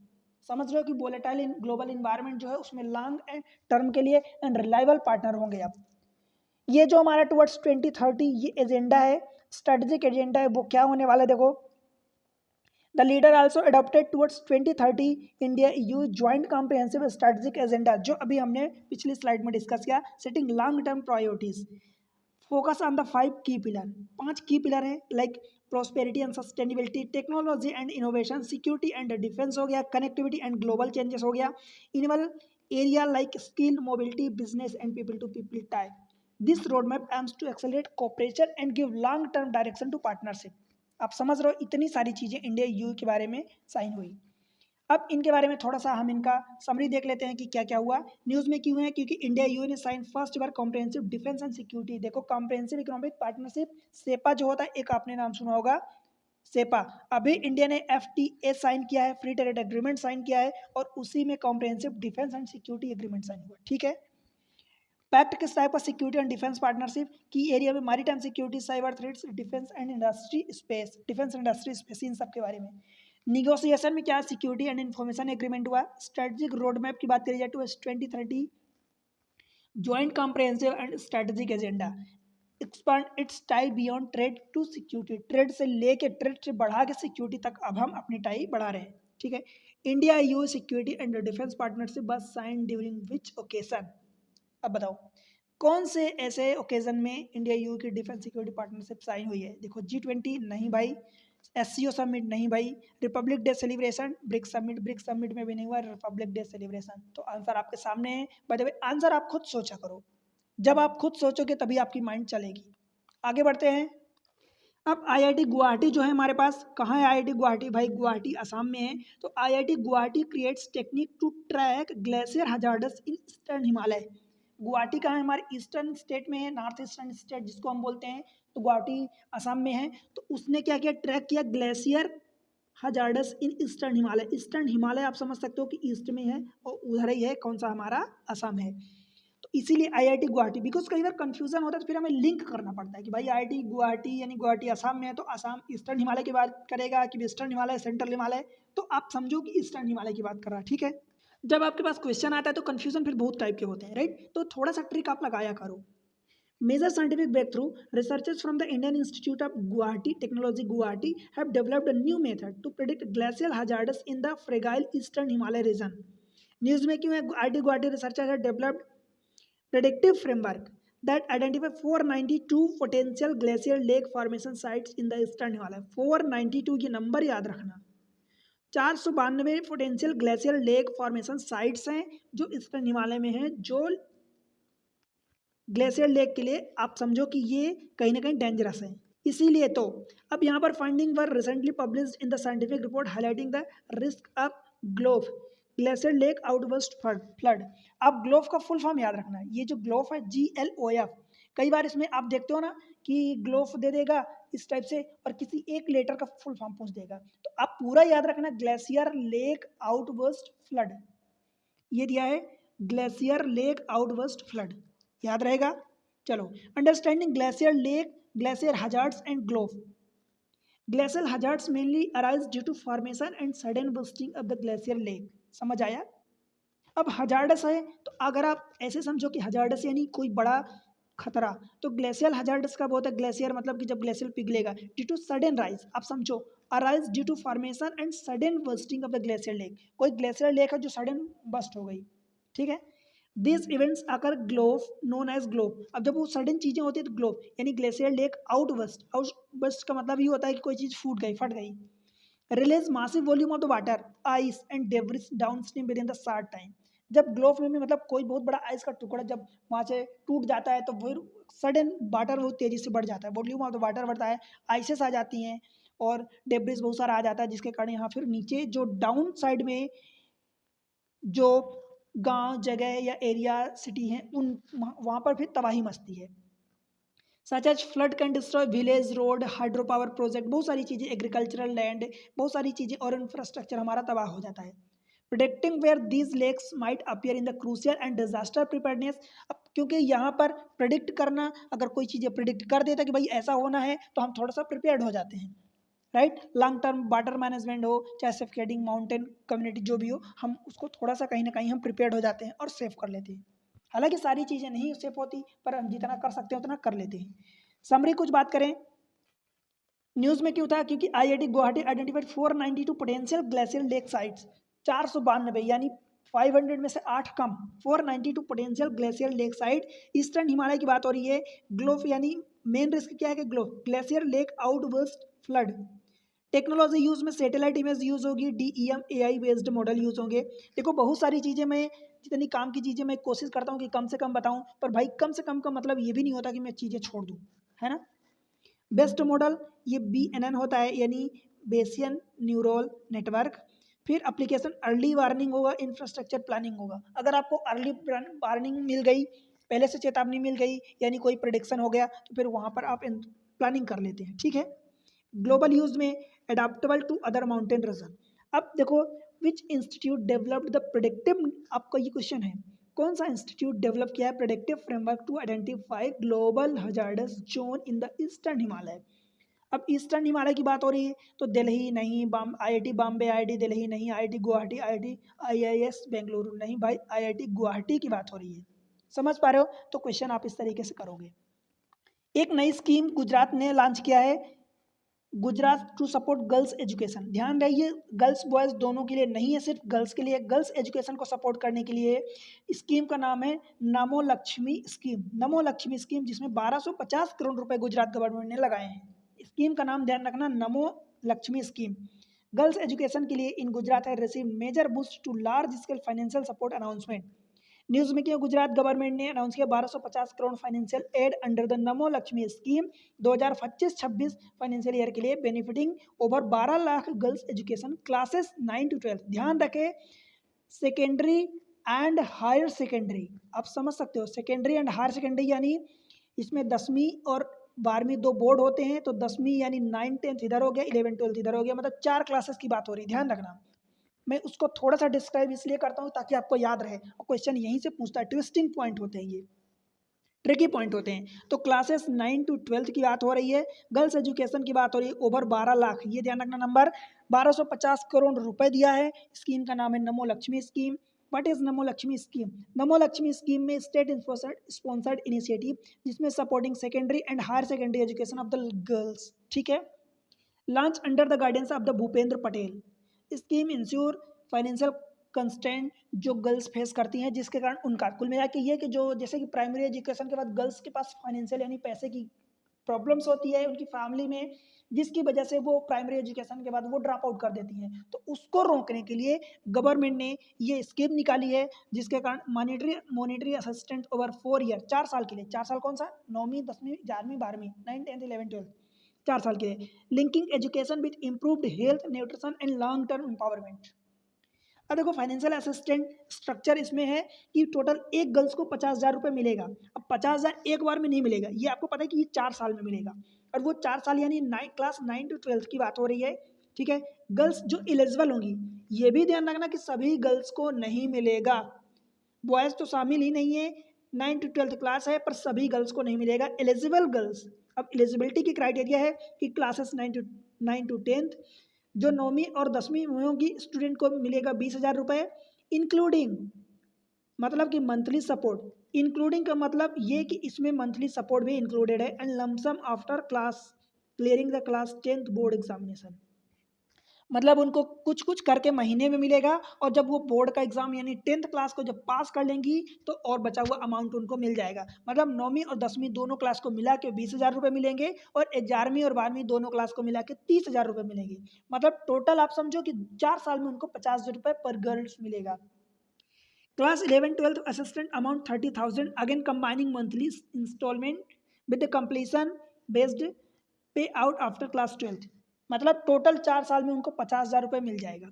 समझ रहे हो कि volatile global environment जो है उसमें long and term के लिए and reliable partner होंगे। अब ये जो हमारा टुवर्ड्स 2030 ये एजेंडा है, स्ट्रेटेजिक एजेंडा है, वो क्या होने वाला है देखो। The leader also adopted towards 2030 India EU joint comprehensive strategic agenda, जो अभी हमने पिछली स्लाइड में डिस्कस किया, setting long term priorities, focus on the 5 key pillar, 5 की पिलर है, like prosperity and sustainability, technology and innovation, security and defense हो गया, connectivity and global changes हो गया, involve area like skill, mobility, business and people to people tie. This roadmap aims to accelerate cooperation and give long term direction to partnership. आप समझ रहे हो, इतनी सारी चीज़ें इंडिया EU के बारे में साइन हुई। अब इनके बारे में थोड़ा सा हम इनका समरी देख लेते हैं कि क्या क्या हुआ। न्यूज़ में क्यों है, क्योंकि इंडिया EU ने साइन फर्स्ट बार कॉम्प्रिहेंसिव डिफेंस एंड सिक्योरिटी, देखो कॉम्प्रिहेंसिव इकोनॉमिक पार्टनरशिप सेपा जो होता है, एक आपने नाम सुना होगा, सेपा, अभी इंडिया ने FTA साइन किया है, फ्री ट्रेड एग्रीमेंट साइन किया है, और उसी में comprehensive defence and security agreement sign हुआ, ठीक है। पैक्ट किस टाइप का सिक्योरिटी एंड डिफेंस पार्टनरशिप की एरिया में, maritime security, cyber threats, defence and industry space, defence and industry space, इन सब के बारे में। निगोसिएशन में क्या, सिक्योरिटी एंड इन्फॉर्मेशन एग्रीमेंट हुआ। स्ट्रेटेजिक रोड मैप की बात करी जाए तो 2030 joint comprehensive and strategic agenda, expand its tie beyond trade to security, trade से लेके, ट्रेड से बढ़ा के सिक्योरिटी तक अब हम अपनी टाई बढ़ा रहे हैं, ठीक है। India you security and defence partnership बस साइन ड्यूरिंग विच ओकेजन, अब बताओ कौन से ऐसे ओकेजन में इंडिया यू की डिफेंस सिक्योरिटी पार्टनरशिप साइन हुई है। देखो G20 नहीं भाई, SCO समिट नहीं भाई, republic day celebration, BRICS summit में भी नहीं हुआ रिपब्लिक डे सेलिब्रेशन। तो आंसर आपके सामने है, बाय द वे आंसर आप खुद सोचा करो, जब आप खुद सोचोगे तभी आपकी माइंड चलेगी। आगे बढ़ते हैं। अब IIT गुवाहाटी जो है हमारे पास, कहाँ है IIT गुवाहाटी, भाई गुवाहाटी असम में है। तो IIT Guwahati creates technique to track glacier hazards in eastern Himalaya. Guwahati कहाँ है, हमारे ईस्टर्न स्टेट में है, नॉर्थ ईस्टर्न स्टेट जिसको हम बोलते हैं, तो गुवाहाटी असम में है। तो उसने क्या किया, ट्रैक किया glacier hazards in eastern Himalaya. Eastern Himalaya आप समझ सकते हो कि ईस्ट में है, और उधर ही है कौन सा, हमारा असम है। तो इसीलिए IIT गुवाहाटी, बिकॉज कई बार कंफ्यूजन होता है तो फिर हमें लिंक करना पड़ता है कि भाई IIT गुवाहाटी यानी गुवाहाटी असम में है, तो असम ईस्टर्न हिमालय की बात करेगा कि वेस्टर्न हिमालय, सेंट्रल हिमालय, तो आप समझो कि ईस्टर्न हिमालय की बात कर रहा है, ठीक है। जब आपके पास क्वेश्चन आता है तो कंफ्यूजन फिर बहुत टाइप के होते हैं, राइट। तो थोड़ा सा ट्रिक आप लगाया करो। Major scientific breakthrough, researchers from the Indian Institute of Guwahati Technology Guwahati have developed a new method to predict glacial hazards in the fragile eastern Himalay region. News में क्यों है, IIT Guwahati researcher have developed predictive framework that identify 492 potential glacial lake formation sites in the eastern Himalaya. 492 ये number याद रखना। 492 potential glacier lake formation sites हैं जो eastern Himalaya में हैं, जो ग्लेशियर लेक के लिए आप समझो कि ये कहीं ना कहीं डेंजरस है। इसीलिए तो अब यहाँ पर funding were recently published in the scientific report highlighting the risk of ग्लोफ glacier lake outburst flood. अब ग्लोफ का फुल फॉर्म याद रखना है, ये जो ग्लोफ है GLOF, कई बार इसमें आप देखते हो ना कि ग्लोफ दे देगा इस टाइप से और किसी एक लेटर का फुल फॉर्म पूछ देगा, तो आप पूरा याद रखना ग्लेशियर लेक आउटबर्स्ट फ्लड, ये दिया है ग्लेशियर लेक आउटबर्स्ट फ्लड, याद रहेगा। चलो, understanding glacier lake, glacier hazards and GLOF. Glacier hazards mainly arise due to formation and sudden bursting of the glacier lake, समझ आया। अब हजार्डस है तो अगर आप ऐसे समझो कि हजार्डस यानी कोई बड़ा खतरा, तो ग्लेशियल हजार्डस कब होता है, ग्लेशियर मतलब कि जब ग्लेशियर पिघलेगा, ड्यू टू सडन राइज, आप समझो arise due to formation and sudden bursting of the glacier lake, कोई ग्लेशियर लेक है जो सडन बस्ट हो गई, ठीक है। This events occur GLOF known as GLOF. अब जब वो सडन चीजें होती है तो ग्लोफ यानी ग्लेशियर लेक आउटबस्ट का मतलब ये होता है कि कोई चीज फूट गई, फट गई। Release massive volume of the water, ice and debris downstream with in the short time. जब ग्लोफ में मतलब कोई बहुत बड़ा आइस का टुकड़ा जब वहाँ से टूट जाता है तो फिर सडन वाटर बहुत तेजी से बढ़ जाता है, वॉल्यूम ऑफ द वाटर बढ़ता है, आइसेस आ जाती हैं और डेब्रिस बहुत सारा आ जाता है, जिसके कारण यहाँ फिर नीचे जो डाउन साइड में जो गांव जगह या एरिया सिटी हैं उन वहाँ पर फिर तबाही मचती है। Such as flood can destroy village, road, hydro power project, बहुत सारी चीज़ें, एग्रीकल्चरल लैंड, बहुत सारी चीज़ें और इंफ्रास्ट्रक्चर हमारा तबाह हो जाता है। Predicting where these lakes might appear in the crucial and disaster preparedness. अब क्योंकि यहाँ पर प्रिडिक्ट करना, अगर कोई चीज़ें प्रिडिक्ट कर देता कि भाई ऐसा होना है तो हम थोड़ा सा प्रिपेयर्ड हो जाते हैं, right. Long term water management हो चाहे सेफगार्डिंग माउंटेन कम्युनिटी जो भी हो, हम उसको थोड़ा सा कहीं ना कहीं हम प्रिपेयर्ड हो जाते हैं और सेव कर लेते हैं। हालांकि सारी चीज़ें नहीं सेफ होती पर हम जितना कर सकते हैं उतना कर लेते हैं। समरी कुछ बात करें, न्यूज़ में क्यों था, क्योंकि IIT Guwahati identified 492 potential glacier lake sites, 492 यानी 500 में से 8 कम, 492 potential glacier lake site eastern Himalaya की बात हो रही है। ग्लोफ यानी मेन रिस्क क्या है कि ग्लोफ glacier lake outburst flood. Technology use में सैटेलाइट इमेज यूज होगी, DEM AI based model use होंगे। देखो बहुत सारी चीज़ें मैं जितनी काम की चीज़ें मैं कोशिश करता हूँ कि कम से कम बताऊँ, पर भाई कम से कम का मतलब ये भी नहीं होता कि मैं चीज़ें छोड़ दूँ, है ना। बेस्ट मॉडल ये BNN होता है यानी बेसियन न्यूरल नेटवर्क। फिर एप्लीकेशन अर्ली वार्निंग होगा, इंफ्रास्ट्रक्चर प्लानिंग होगा। अगर आपको अर्ली वार्निंग मिल गई, पहले से चेतावनी मिल गई यानी कोई प्रिडिक्शन हो गया, तो फिर वहाँ पर आप प्लानिंग कर लेते हैं, ठीक है। ग्लोबल यूज में, एडाप्टेबल टू अदर माउंटेन रीजन। अब देखो, which institute developed the predictive, आपका ये क्वेश्चन है, कौन सा इंस्टीट्यूट डेवलप किया है predictive framework to identify global hazards zone in the eastern Himalaya. अब ईस्टर्न हिमालय की बात हो रही है तो दिल्ली नहीं, IIT बॉम्बे, IIT दिल्ली नहीं, IIT गुवाहाटी, IIS बेंगलुरु नहीं भाई, IIT गुवाहाटी की बात हो रही है। समझ पा रहे हो? तो क्वेश्चन आप इस तरीके से करोगे। एक नई स्कीम गुजरात ने लॉन्च किया है, Gujarat to support girls education. ध्यान रहिए, गर्ल्स बॉयज दोनों के लिए नहीं है, सिर्फ गर्ल्स के लिए, गर्ल्स एजुकेशन को सपोर्ट करने के लिए स्कीम का नाम है नमो लक्ष्मी स्कीम। नमो लक्ष्मी स्कीम, जिसमें 1250 करोड़ रुपए गुजरात गवर्नमेंट ने लगाए हैं। स्कीम का नाम ध्यान रखना, नमो लक्ष्मी स्कीम। गर्ल्स एजुकेशन के लिए इन गुजरात है receive major boost to large scale financial support announcement. News में क्या, गुजरात गवर्नमेंट ने अनाउंस किया 1250 crore financial aid under the Namo Lakshmi scheme 2025-26 financial year के लिए, benefiting over 12 lakh girls education classes 9 to 12। ध्यान रखें, सेकेंडरी एंड हायर सेकेंडरी, आप समझ सकते हो, सेकेंडरी एंड हायर सेकेंडरी यानी इसमें 10वीं और 12वीं दो बोर्ड होते हैं, तो 10वीं यानी 9, 10 इधर हो गया, 11, 12 इधर हो गया, मतलब 4 क्लासेस की बात हो रही है। ध्यान रखना, मैं उसको थोड़ा सा डिस्क्राइब इसलिए करता हूँ ताकि आपको याद रहे, और क्वेश्चन यहीं से पूछता है, ट्विस्टिंग पॉइंट होते हैं ये, ट्रिकी पॉइंट होते हैं। तो क्लासेस 9 to 12 की बात हो रही है, गर्ल्स एजुकेशन की बात हो रही है, ओवर 12 लाख, ये ध्यान रखना नंबर, 1250 करोड़ रुपए दिया है। स्कीम का नाम है नमो Lakshmi scheme. What is NaMo Lakshmi scheme? Namo Lakshmi scheme में स्टेट स्पॉन्सर्ड इनिशिएटिव जिसमें supporting secondary and higher secondary education of the girls, ठीक है, launch under the guidance of the Bhupendra Patel. Scheme ensure financial constraint जो गर्ल्स फेस करती हैं, जिसके कारण उनका कुल मिला के ये कि जो जैसे कि प्राइमरी एजुकेशन के बाद गर्ल्स के पास फाइनेंशियल यानी पैसे की प्रॉब्लम्स होती है उनकी फैमिली में, जिसकी वजह से वो प्राइमरी एजुकेशन के बाद वो ड्रॉप आउट कर देती हैं, तो उसको रोकने के लिए गवर्नमेंट ने ये स्कीम निकाली है, जिसके कारण मॉनिटरी असिस्टेंट ओवर 4 ईयर, 4 साल के लिए, 4 साल कौन सा, 9वीं 10वीं 11वीं 12वीं 9, 10, 11, 12, 4 साल के लिए, linking education with improved health nutrition and long term empowerment. अब देखो, फाइनेंशियल असिस्टेंट स्ट्रक्चर इसमें है कि टोटल एक गर्ल्स को 50,000 रुपये मिलेगा। अब 50,000 एक बार में नहीं मिलेगा, ये आपको पता है कि ये 4 साल में मिलेगा, और वो 4 साल यानी क्लास 9 to 12 की बात हो रही है, ठीक है। गर्ल्स जो एलिजिबल होंगी, ये भी ध्यान रखना कि सभी गर्ल्स को नहीं मिलेगा, बॉयज़ तो शामिल ही नहीं है, 9 to 12 क्लास है, पर सभी गर्ल्स को नहीं मिलेगा, एलिजिबल गर्ल्स। अब एलिजिबिलिटी की क्राइटेरिया है कि क्लासेस 9 to 10 जो 9वीं और 10वीं में होगी स्टूडेंट को मिलेगा 20,000 रुपये, इंक्लूडिंग, मतलब कि मंथली सपोर्ट, इंक्लूडिंग का मतलब ये कि इसमें मंथली सपोर्ट भी इंक्लूडेड है, and lump sum after class clearing the class 10th board examination, मतलब उनको कुछ कुछ करके महीने में मिलेगा, और जब वो बोर्ड का एग्जाम यानी 10th क्लास को जब पास कर लेंगी तो और बचा हुआ अमाउंट उनको मिल जाएगा, मतलब 9वीं और 10वीं दोनों क्लास को मिला के 20,000 रुपये मिलेंगे, और 11वीं और 12वीं दोनों क्लास को मिला के 30,000 रुपये मिलेंगे, मतलब टोटल आप समझो कि 4 साल में उनको 50,000 रुपये पर गर्ल्स मिलेगा। Class 11-12 assistant amount 30,000, again combining monthly instalment with the completion based pay out after class 12, मतलब टोटल 4 साल में उनको 50,000 रुपये मिल जाएगा।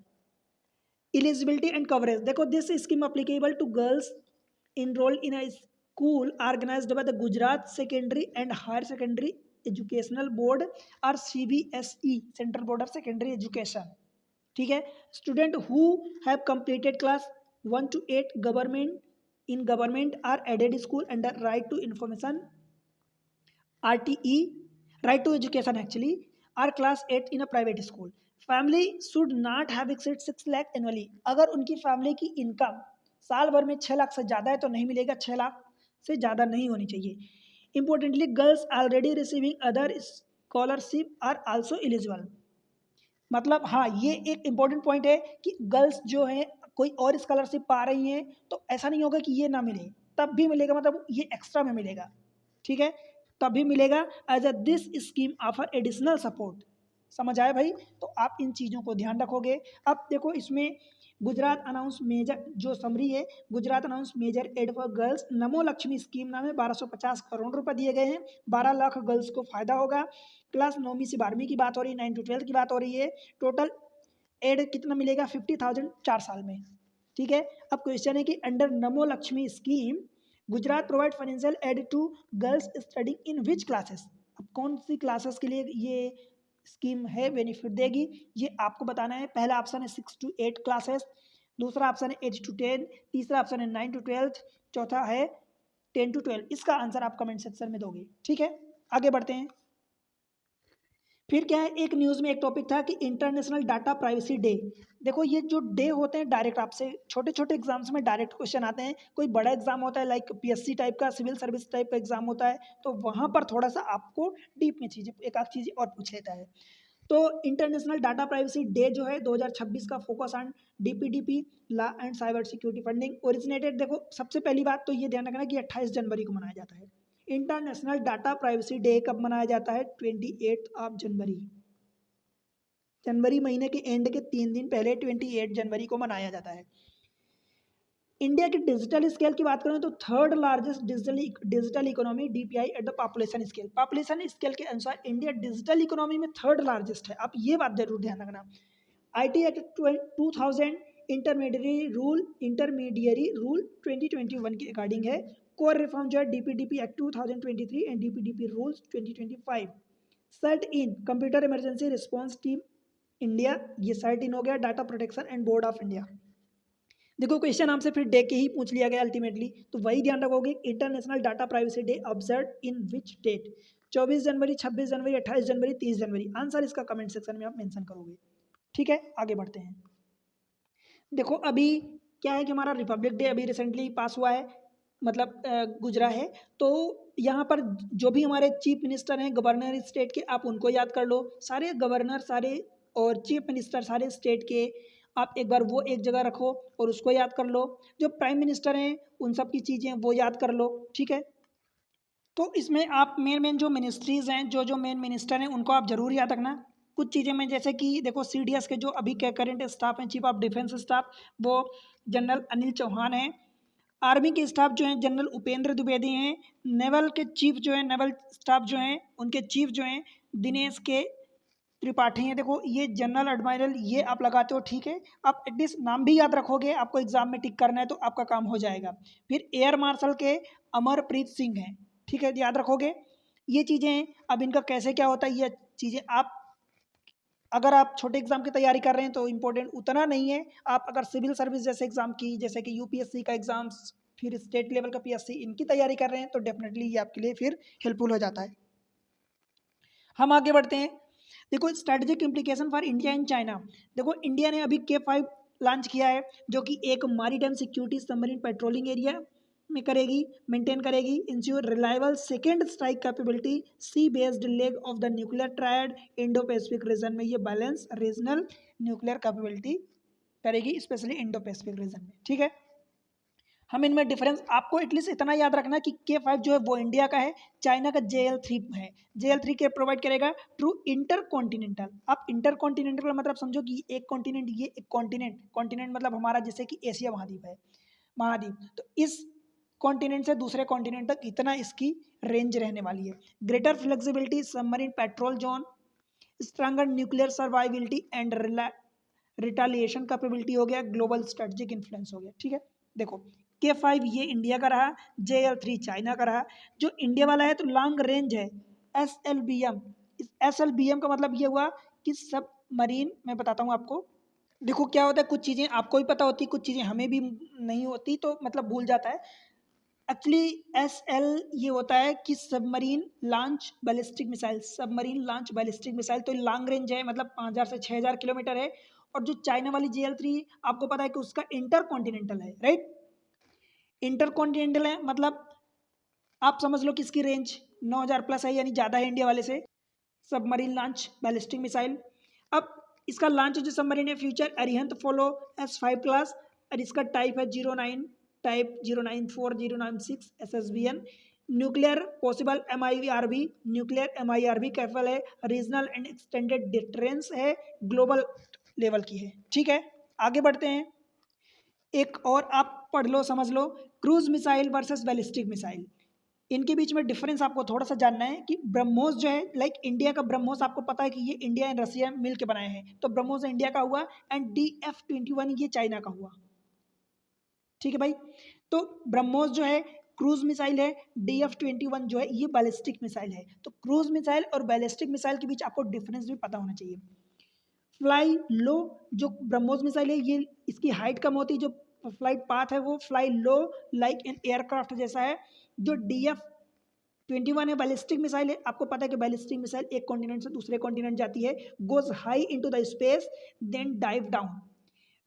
एलिजिबिलिटी एंड कवरेज, देखो this scheme applicable to girls enrolled in a school organized by the Gujarat Secondary and Higher Secondary Educational Board or CBSE, Central Board of Secondary Education, ठीक है। Student who have completed class 1 to 8 government or aided school under right to information RTE, right to education actually, or class 8 in a private school, family should not have exceed 6 lakh annually. अगर उनकी family की income साल भर में 6 लाख से ज़्यादा है तो नहीं मिलेगा, 6 लाख से ज़्यादा नहीं होनी चाहिए। Importantly girls already receiving other scholarship are also eligible, मतलब हाँ, ये एक इम्पॉर्टेंट पॉइंट है कि गर्ल्स जो हैं कोई और स्कॉलरशिप पा रही हैं तो ऐसा नहीं होगा कि ये ना मिले, तब भी मिलेगा, मतलब ये एक्स्ट्रा में मिलेगा, ठीक है, तब भी मिलेगा as a this scheme offer additional support. समझ आए भाई? तो आप इन चीज़ों को ध्यान रखोगे। अब देखो इसमें गुजरात अनाउंस मेजर जो समरी है, Gujarat announce major aid for girls, Namo Lakshmi scheme नाम है, 1250 करोड़ रुपए दिए गए हैं, 12 लाख गर्ल्स को फायदा होगा। क्लास 9वीं से 12वीं की बात हो रही है, 9 to 12 की बात हो रही है, टोटल एड कितना मिलेगा 50,000 4 साल में, ठीक है। अब क्वेश्चन है कि under Namo Lakshmi scheme Gujarat provide financial aid to girls studying in which classes, अब कौन सी क्लासेस के लिए ये स्कीम है बेनिफिट देगी, ये आपको बताना है। पहला ऑप्शन है 6 to 8 क्लासेस, दूसरा ऑप्शन है 8 to 10, तीसरा ऑप्शन है 9 to 12, चौथा है 10 to 12। इसका आंसर आप कमेंट सेक्शन में दोगे, ठीक है। आगे बढ़ते हैं। फिर क्या है, एक न्यूज़ में एक टॉपिक था कि इंटरनेशनल डाटा प्राइवेसी डे। देखो ये जो डे होते हैं डायरेक्ट आपसे छोटे छोटे एग्जाम्स में डायरेक्ट क्वेश्चन आते हैं। कोई बड़ा एग्जाम होता है लाइक पीएससी टाइप का, सिविल सर्विस टाइप का एग्जाम होता है, तो वहाँ पर थोड़ा सा आपको डीप में चीज़ें एक आध चीज़ें और पूछ लेता है। तो इंटरनेशनल डाटा प्राइवेसी डे जो है 2026 का focus on DPDP law and cyber security funding originated. देखो सबसे पहली बात तो ये ध्यान रखना कि 28 जनवरी को मनाया जाता है। इंटरनेशनल डाटा प्राइवेसी डे कब मनाया जाता है? 28 जनवरी। जनवरी महीने के एंड के 3 दिन पहले 28 जनवरी को मनाया जाता है। इंडिया की डिजिटल स्केल की बात करें तो third largest digital economy DPI at the population scale. Population scale के अनुसार इंडिया डिजिटल इकोनॉमी में थर्ड लार्जेस्ट है। आप ये बात जरूर ध्यान रखना। आईटी एक्ट 2000 इंटरमीडियरी रूल 2021 के अकॉर्डिंग है। कोर रिफॉर्म जो है DPDP act 2023 and DPDP rules 2025। CERT in computer emergency response team India, ये सर्ट इन हो गया। Data protection and board of India. देखो क्वेश्चन आपसे फिर डे के ही पूछ लिया गया अल्टीमेटली, तो वही ध्यान रखोगे। International data privacy day observe in which date? 24 जनवरी, 26 जनवरी, 28 जनवरी, 30 जनवरी। आंसर इसका कमेंट सेक्शन में आप मेंशन करोगे, ठीक है। आगे बढ़ते हैं। देखो अभी क्या है कि हमारा रिपब्लिक डे अभी रिसेंटली पास हुआ है, मतलब गुजरा है। तो यहाँ पर जो भी हमारे चीफ मिनिस्टर हैं गवर्नर स्टेट के, आप उनको याद कर लो। सारे गवर्नर सारे और चीफ मिनिस्टर सारे स्टेट के आप एक बार वो एक जगह रखो और उसको याद कर लो। जो प्राइम मिनिस्टर हैं उन सब की चीज़ें वो याद कर लो, ठीक है। तो इसमें आप मेन जो मिनिस्ट्रीज़ हैं, जो मेन मिनिस्टर हैं, उनको आप जरूर याद रखना। कुछ चीज़ें में जैसे कि देखो सीडीएस के जो अभी के करंट स्टाफ हैं, चीफ ऑफ डिफेंस स्टाफ, वो जनरल अनिल चौहान हैं। आर्मी के स्टाफ जो हैं जनरल उपेंद्र द्विवेदी हैं। नेवल के चीफ जो हैं, नेवल स्टाफ जो हैं उनके चीफ जो हैं दिनेश के त्रिपाठी हैं। देखो ये जनरल एडमायरल ये आप लगाते हो, ठीक है। आप एटलीस्ट नाम भी याद रखोगे, आपको एग्जाम में टिक करना है तो आपका काम हो जाएगा। फिर एयर मार्शल के अमरप्रीत सिंह हैं, ठीक है, याद रखोगे ये चीज़ें। अब इनका कैसे क्या होता है ये चीज़ें आप अगर आप छोटे एग्जाम की तैयारी कर रहे हैं तो इम्पोर्टेंट उतना नहीं है। आप अगर सिविल सर्विस जैसे एग्जाम की, जैसे कि यूपीएससी का एग्जाम्स, फिर स्टेट लेवल का पीएससी, इनकी तैयारी कर रहे हैं तो डेफिनेटली ये आपके लिए फिर हेल्पफुल हो जाता है। हम आगे बढ़ते हैं। देखो strategic implication for India and China. देखो इंडिया ने अभी K5 लॉन्च किया है, जो कि एक maritime security submarine patrolling area में करेगी, मेंटेन करेगी। Ensure reliable second strike capability sea based leg of the nuclear triad Indo Pacific region में, ये बैलेंस रीजनल न्यूक्लियर कैपेबिलिटी करेगी, स्पेशली इंडो पैसिफिक रीजन में, ठीक है। हम इनमें डिफरेंस आपको एटलीस्ट इतना याद रखना कि K5 जो है वो इंडिया का है, चाइना का JL3 है। JL3 के प्रोवाइड करेगा ट्रू इंटर कॉन्टिनेंटल। आप इंटर कॉन्टिनेंटल का मतलब समझो कि एक कॉन्टिनेंट, ये एक कॉन्टिनेंट, कॉन्टिनेंट मतलब हमारा जैसे कि एशिया महाद्वीप है, महाद्वीप, तो इस कॉन्टिनेंट से दूसरे कॉन्टिनेंट तक इतना इसकी रेंज रहने वाली है। Greater flexibility submarine petrol zone, stronger nuclear survivability and retaliation capability हो गया, ग्लोबल स्ट्रेटेजिक इन्फ्लुएंस हो गया, ठीक है। देखो K5 ये इंडिया का रहा, JL3 चाइना का रहा। जो इंडिया वाला है तो लॉन्ग रेंज है, SLBM। इस SLBM का मतलब ये हुआ कि सब मरीन, मैं बताता हूँ आपको। देखो क्या होता है, कुछ चीज़ें आपको भी पता होती, कुछ चीज़ें हमें भी नहीं होती, तो मतलब भूल जाता है। एक्चुअली SL ये होता है कि submarine launch ballistic missile, submarine launch ballistic missile, तो लॉन्ग रेंज है, मतलब 5000 से 6000 किलोमीटर है। और जो चाइना वाली JL3 आपको पता है कि उसका इंटर कॉन्टिनेंटल है, राइट। इंटर कॉन्टिनेंटल है मतलब आप समझ लो कि इसकी रेंज 9000 प्लस है, यानी ज़्यादा है इंडिया वाले से। Submarine launch ballistic missile. अब इसका लॉन्च जो सबमरीन है future Arihant follow S5 class, और इसका टाइप है 09 type 094 096 SSBN। Nuclear possible MIRV, nuclear MIRV capable है, रीजनल एंड एक्सटेंडेड डिटरेंस है, ग्लोबल लेवल की है, ठीक है। आगे बढ़ते हैं। एक और आप पढ़ लो समझ लो, cruise missile versus ballistic missile. इनके बीच में डिफरेंस आपको थोड़ा सा जानना है कि ब्रह्मोस जो है, लाइक इंडिया का ब्रह्मोस आपको पता है कि ये इंडिया एंड रसिया मिल के बनाए हैं, तो ब्रह्मोस इंडिया का हुआ, एंड DF-21 ये चाइना का हुआ, ठीक है भाई। तो ब्रह्मोस जो है क्रूज मिसाइल है, DF-21 जो है ये बैलिस्टिक मिसाइल है। तो क्रूज मिसाइल और बैलिस्टिक मिसाइल के बीच आपको डिफरेंस भी पता होना चाहिए। फ्लाई लो जो ब्रह्मोस मिसाइल है ये इसकी हाइट कम होती है, जो फ्लाइट पाथ है वो fly low like an aircraft जैसा है। जो DF-21 है बैलिस्टिक मिसाइल है, आपको पता है कि बैलिस्टिक मिसाइल एक कॉन्टिनेंट से दूसरे कॉन्टिनेंट जाती है, goes high into the space then dive down.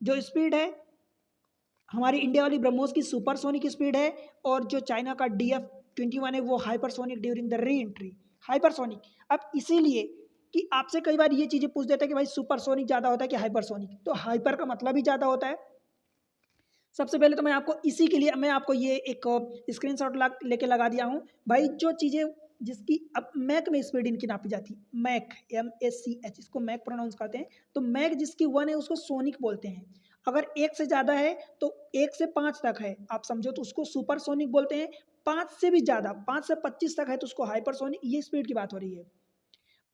जो स्पीड है हमारी इंडिया वाली ब्रह्मोस की सुपरसोनिक स्पीड है, और जो चाइना का DF-21 है वो hypersonic during the re entry, hypersonic. अब इसीलिए कि आपसे कई बार ये चीज़ें पूछ देते हैं कि भाई सुपरसोनिक ज़्यादा होता है कि हाइपरसोनिक, तो हाइपर का मतलब ही ज़्यादा होता है। सबसे पहले तो मैं आपको इसी के लिए मैं आपको ये एक स्क्रीनशॉट लेके लगा दिया हूँ भाई। जो चीज़ें जिसकी अब मैक में स्पीड इनकी नापी जाती है, मैक MACH, इसको मैक प्रोनाउंस करते हैं। तो मैक जिसकी 1 है उसको सोनिक बोलते हैं। अगर 1 से ज़्यादा है तो 1 से 5 तक है आप समझो तो उसको सुपरसोनिक बोलते हैं। 5 से भी ज़्यादा 5 से 25 तक है तो उसको हाइपरसोनिक, ये स्पीड की बात हो रही है।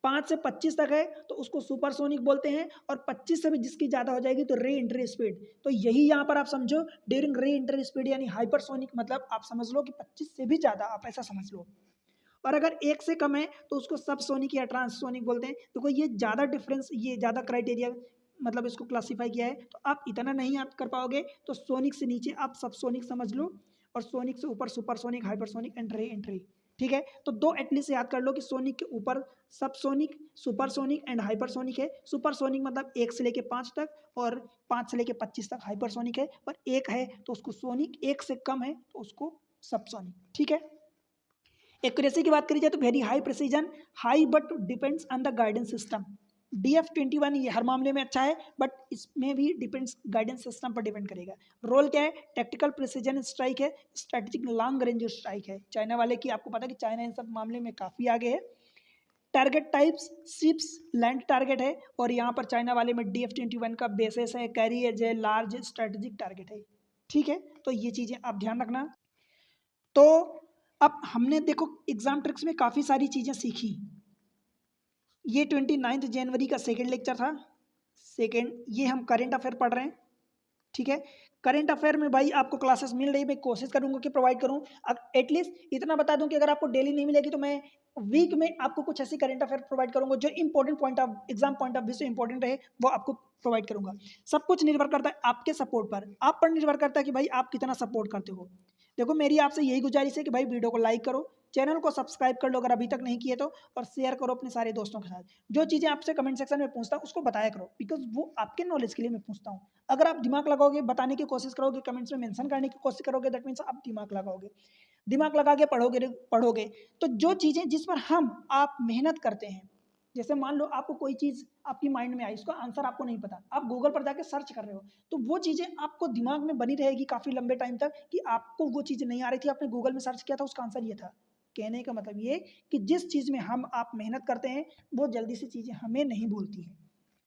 5 से 25 तक है तो उसको सुपरसोनिक बोलते हैं, और 25 से भी जिसकी ज़्यादा हो जाएगी तो री एंट्री स्पीड। तो यही यहाँ पर आप समझो ड्यूरिंग री एंट्री स्पीड यानी हाइपरसोनिक, मतलब आप समझ लो कि 25 से भी ज़्यादा, आप ऐसा समझ लो। और अगर 1 से कम है तो उसको सबसोनिक या ट्रांससोनिक बोलते हैं। देखो ये ज़्यादा डिफरेंस, ये ज़्यादा क्राइटेरिया मतलब इसको क्लासीफाई किया है, तो आप इतना नहीं याद कर पाओगे। तो सोनिक से नीचे आप सबसोनिक समझ लो, और सोनिक से ऊपर supersonic, hypersonic and re entry. ठीक है, तो 2 एटलीस्ट याद कर लो कि सोनिक के ऊपर सबसोनिक, सुपरसोनिक एंड हाइपरसोनिक है। सुपरसोनिक मतलब 1 से लेके 5 तक, और 5 से लेके 25 तक हाइपरसोनिक है। पर 1 है तो उसको सोनिक, 1 से कम है तो उसको सबसोनिक। ठीक है, एक्यूरेसी की बात करी जाए तो very high precision, high but depends on the guidance system. DF-21 ये हर मामले में अच्छा है, बट इसमें भी डिपेंड्स गाइडेंस सिस्टम पर डिपेंड करेगा। रोल क्या है, टैक्टिकल प्रिसीजन स्ट्राइक है, स्ट्रेटेजिक लॉन्ग रेंज स्ट्राइक है। चाइना वाले की आपको पता है कि चाइना इन सब मामले में काफ़ी आगे है। Target types ships, land target है, और यहाँ पर चाइना वाले में DF-21 का बेसिस है, कैरियज है, लार्ज स्ट्रेटेजिक टारगेट है। ठीक है, तो ये चीज़ें आप ध्यान रखना। तो अब हमने देखो एग्जाम ट्रिक्स में काफ़ी सारी चीज़ें सीखी। ये 29 जनवरी का सेकेंड लेक्चर था। सेकेंड ये हम करेंट अफेयर पढ़ रहे हैं। ठीक है, करंट अफेयर में भाई आपको क्लासेस मिल रही, मैं कोशिश करूंगा कि प्रोवाइड करूं। एटलीस्ट इतना बता दूं कि अगर आपको डेली नहीं मिलेगी तो मैं वीक में आपको कुछ ऐसी करंट अफेयर प्रोवाइड करूंगा जो important point of exam point of view से इंपॉर्टेंट रहे, वो आपको प्रोवाइड करूंगा। सब कुछ निर्भर करता है आपके सपोर्ट पर, आप पर निर्भर करता है कि भाई आप कितना सपोर्ट करते हो। देखो मेरी आपसे यही गुजारिश है कि भाई वीडियो को लाइक करो, चैनल को सब्सक्राइब कर लो अगर अभी तक नहीं किए तो, और शेयर करो अपने सारे दोस्तों के साथ। जो चीज़ें आपसे कमेंट सेक्शन में पूछता हूँ उसको बताया करो, बिकॉज वो आपके नॉलेज के लिए मैं पूछता हूँ। अगर आप दिमाग लगाओगे, बताने की कोशिश करोगे, कमेंट्स में मेंशन करने की कोशिश करोगे, दैट मीन्स आप दिमाग लगाओगे। दिमाग लगा के पढ़ोगे पढ़ोगे तो जो चीज़ें जिस पर आप मेहनत करते हैं, जैसे मान लो आपको कोई चीज़ आपकी माइंड में आई, उसका आंसर आपको नहीं पता, आप गूगल पर जाके सर्च कर रहे हो, तो वो चीज़ें आपको दिमाग में बनी रहेगी काफ़ी लंबे टाइम तक कि आपको वो चीज़ नहीं आ रही थी, आपने गूगल में सर्च किया था, उसका आंसर ये था। कहने का मतलब ये कि जिस चीज़ में आप मेहनत करते हैं वो जल्दी से चीज़ें हमें नहीं भूलती हैं।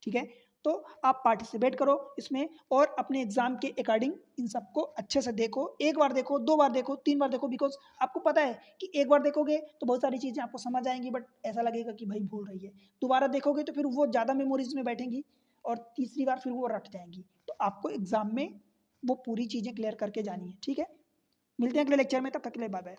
ठीक है, तो आप पार्टिसिपेट करो इसमें, और अपने एग्जाम के अकॉर्डिंग इन सबको अच्छे से देखो। एक बार देखो, 2 बार देखो, 3 बार देखो, बिकॉज आपको पता है कि एक बार देखोगे तो बहुत सारी चीज़ें आपको समझ आएंगी, बट ऐसा लगेगा कि भाई भूल रही है। दोबारा देखोगे तो फिर वो ज़्यादा मेमोरीज में बैठेंगी, और तीसरी बार फिर वो रट जाएंगी। तो आपको एग्जाम में वो पूरी चीज़ें क्लियर करके जानी है। ठीक है, मिलते हैं अगले लेक्चर में, तब तक के लिए बाय बाय।